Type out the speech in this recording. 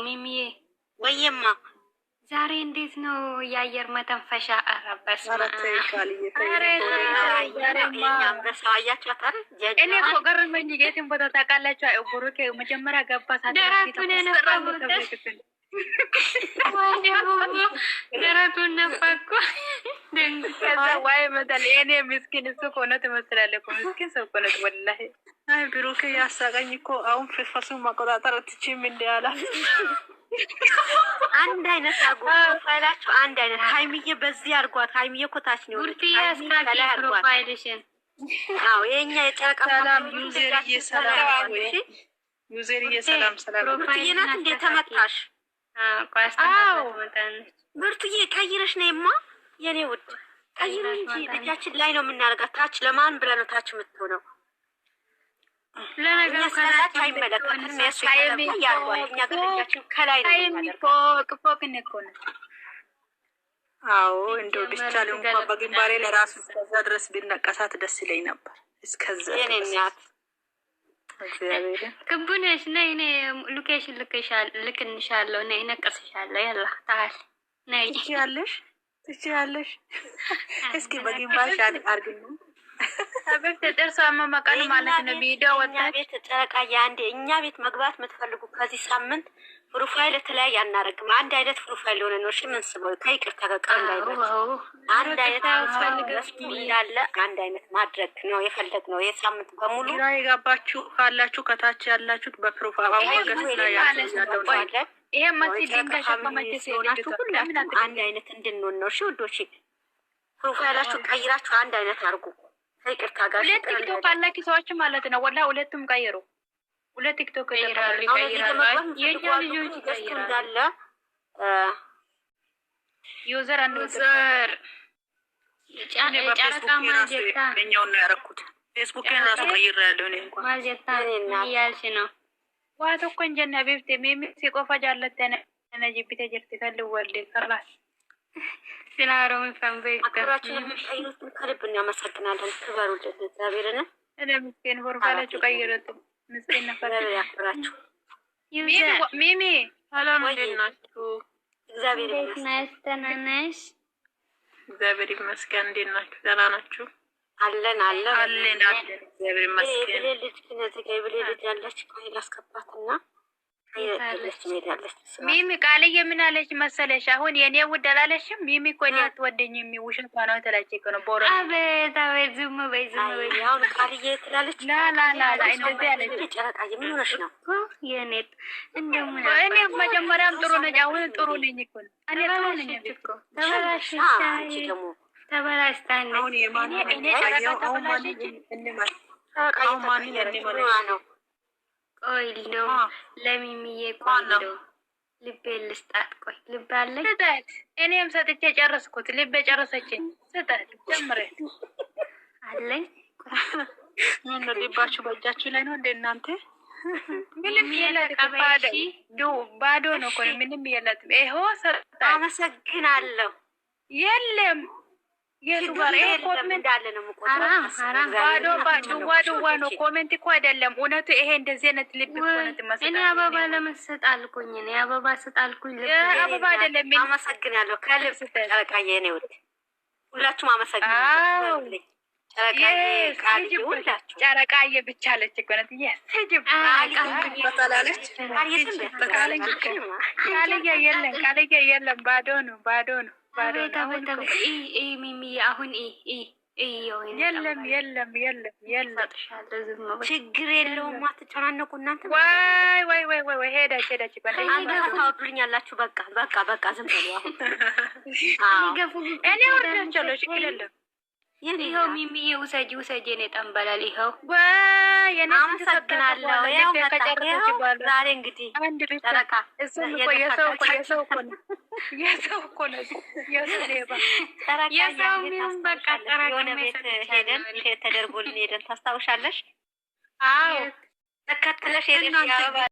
ሚሚዬ ወይማ ዛሬ እንዴት ነው የአየር መተንፈሻ? አረበስ እኔ እኮ ገረመኝ። ጌትን ቦታ ታውቃላችሁ? ቡሩኬ መጀመሪያ ገባ ደረቱን ነፋኩ። ከዛ ዋይ መጣል እኔ ምስኪን እሱ እኮ ነው ትመስላለህ እኮ ምስኪን ሰው እኮ ነው ወላሂ። አይ ብሩኬ ያሳቀኝ እኮ አሁን ፍስፋሱን ማቆጣጠር ትችም እንዲያላ አንድ አይነት ፕሮፋይላችሁ አንድ አይነት። ሃይሚዬ በዚህ አርጓት። ሃይሚዬ እኮ ታች ነው ፕሮፋይልሽን። አዎ የኛ የጨረቃ ሰላም ዩዘርዬ ሰላም ወይ ዩዘርዬ ሰላም ሰላም ብርቱዬ ናት እንዴ ተመታሽ? አዎ ብርቱዬ ቀይረሽ ነይማ የኔ ውድ ቀይረ እንጂ ልጃችን ላይ ነው የምናደርጋት። ታች ለማን ብለህ ነው ታች የምትሆነው? ለነገሩ ከላች አይመለከትም። እሱ ያለው እኛ ገለጃችን ከላይ ነው ፎቅ እኮ ነው። አዎ እንደው ቢቻል እንኳን በግንባሬ ለራሱ እስከዛ ድረስ ቢነቀሳት ደስ ይለኝ ነበር። እስከዛ የኔኛት እግዚአብሔር ክቡነሽ ነይ ነይ ሎኬሽን ልክንሻለሁ። ነይ ነቀስሻለሁ። ያላ ታል ነይ ትችያለሽ። እስኪ በግንባርሽ አርግኝ አበብ ተደርሶ አመመቀን ማለት ነው። ቪዲዮ ወጣች ቤት ጨረቃ ያንዴ እኛ ቤት መግባት የምትፈልጉ ከዚህ ሳምንት ፕሮፋይል ተለያይ አናረግም። አንድ አይነት ፕሮፋይል ሆነ ነው። እሺ ምን ስበው ከይቅርታ ጋር እንዳይባል አንድ አይነት ፕሮፋይል ያለ አንድ አይነት ማድረግ ነው የፈለግነው። የሳምንት በሙሉ ግራ የገባችሁ ካላችሁ ከታች ያላችሁት በፕሮፋይል ወገስ ላይ ያለው ነው። ይሄ ማሲ ሊንካሽማመች ሲሆናችሁ ሁሉም አንድ አይነት እንድንሆን ነው። እሺ ወዶች ፕሮፋይላችሁ ቀይራችሁ አንድ አይነት አድርጉ። ከይቅርታ ጋር ሁለት ቲክቶክ አላችሁ ሰዎች ማለት ነው። ወላ ሁለቱም ቀይሩ። ሁለት ቲክቶክ ይቀራሉ። የኛ ልጆች ይቀይራሉ እንዳለ ዩዘር አንድ ዩዘር ጨረቃ ማጀታ ለኛው ነው ያረኩት። ፌስቡክን ራሱ ቀይሬያለሁ እኔ እንኳን ማጀታ ያልሽ ነው ዋቶ ኮንጀና ቢፍቴ ሚሚ ሲቆፋ ጃለተነ ነጂቢተ ጀርት ከልወልድ ከላስ ሲናሮም ፈንበይ አክብራችሁን ቀይሩት። ከልብ እናመሰግናለን። ክበሩ እግዚአብሔርን እኔ ምስኪን ወርፋላችሁ ቀይሩት። ምስኪን ነበር ያክብራችሁ። ሚሚ ሰላም እንደናችሁ? እግዚአብሔር ይመስገን። እግዚአብሔር ይመስገን። እንዴት ናችሁ? ደህና ናችሁ? አለን እግዚአብሔር ይመስገን። ልጅ ከነዚህ ጋር ልጅ ያለች ቆይ ላስገባትና ሚሚ ቃልዬ ምን አለች መሰለሽ? አሁን የኔ ውድ አላለሽም? ሚሚ እኮ እኔ አትወደኝም ውሸቷ ነው ትላለች እኮ ነው። ቦሮ አቤት ዝም በይ አሁን ቃልዬ ትላለች። ላ እንደዚህ አለች። ጨረቃዬ ምን ሆነሽ ነው? የኔ እንደምን እኔ መጀመሪያም ጥሩ ነኝ፣ አሁን ጥሩ ነኝ እኮ ነው። እኔ ጥሩ ነኝ እኮ ተበላሽታኝ አሁን የማን እኔ ጨረቃ ተበላሽች አሁን ማን ነው? ቆይ እንደው ለሚሚዬ ቆንጆ ልቤ ልስጣት። ቆይ ልብ አለኝ ስጣት። እኔም ሰጥቼ ጨረስኩት። ልቤ ጨረሰችኝ። ስጣት ጀምሬ አለኝ። ምን ነው ልባችሁ በእጃችሁ ላይ ነው እንደ እናንተ? ምንም የለም። ባዶ ነው እኮ ምንም የለም። ይኸው ሰጣት። አመሰግናለሁ። የለም ኮሜንት አለ ነው ባዶ ነው። ኮሜንት እኮ አይደለም እውነቱ። ይሄ እንደዚህ አይነት ልብ ኮሜንት መስጠት እኔ አበባ ለመስጠት አልኩኝ። እኔ አበባ ሰጣልኩኝ። አበባ አይደለም። አመሰግናለሁ ከልብ ጨረቃዬ ነው። ሁላችሁም አመሰግናለሁ። ጨረቃዬ ብቻ አለች እኮ ነው የሰጅብ ቃልዬ የለም። ባዶ ነው። ሚሚ አሁን የለም ችግር የለውም። አትጨናነቁ እናንተ። ወይ ሄዳች ታወዱልኛላችሁ። በቃ ዝም በሉ አሁን እኔ ወርዳቸዋለሁ። ችግር የለም። ይኸው ሚሚዬ ውሰጂ እኔ ጠንበላል። ይኸው አመሰግናለሁ። ያው ከጨረሰች በኋላ ዛሬ እንግዲህ አንድ ጨረቃ የሰው እኮ ነው የሰው ምን በቃ ጨረቃ የሆነ ቤት ሄደን ተደርጎልን ሄደን ታስታውሻለሽ? አዎ ተከትለሽ ሄደሽ